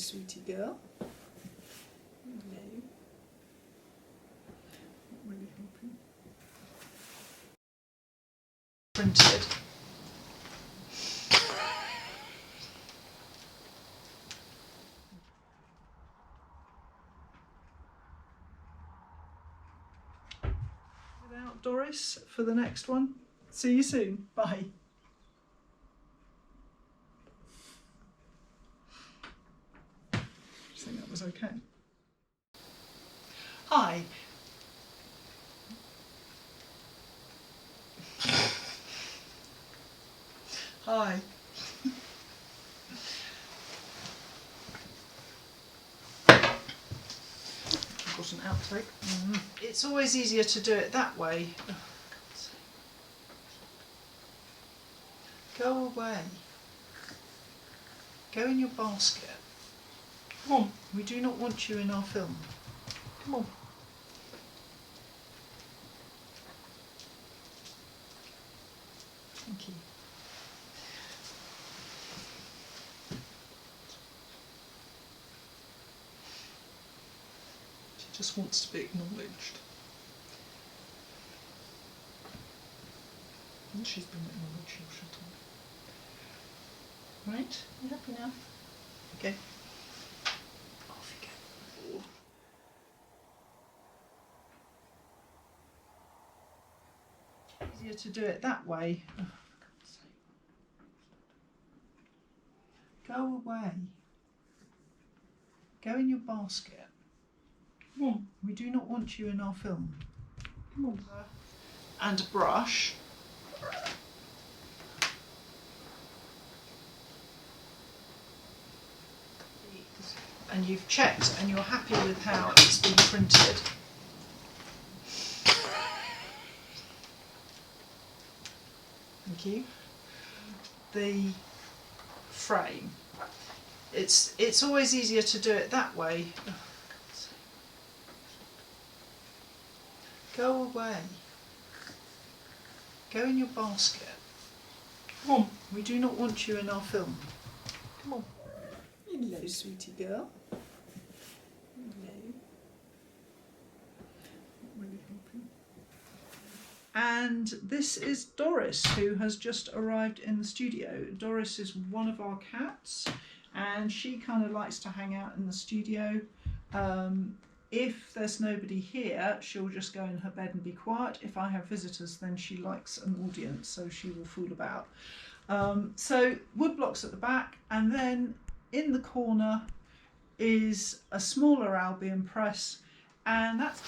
sweetie girl. Hello. Not really helping. Printed. Without Doris for the next one. See you soon. Bye. I think that was okay. Hi. Hi. I've got an outtake. It's always easier to do it that way. Oh, God's sake. Go away. Go in your basket. Come on. We do not want you in our film. Come on. Thank you. She just wants to be acknowledged. Once she's been acknowledged, she'll shut up. Right? You happy now? Okay. Off you go. Easier to do it that way. Oh, for God's sake. Go away. Go in your basket. Come on. We do not want you in our film. Come on. And a brush. And you've checked and you're happy with how it's been printed. Thank you. The frame. It's always easier to do it that way. Oh, for God's sake. Go away. Go in your basket. Come on. We do not want you in our film. Come on. Hello, sweetie girl. Hello. Not really helping. And this is Doris, who has just arrived in the studio. Doris is one of our cats, and she kind of likes to hang out in the studio. If there's nobody here, she'll just go in her bed and be quiet. If I have visitors, then she likes an audience, so she will fool about. So wood blocks at the back, and then in the corner is a smaller Albion press, and that's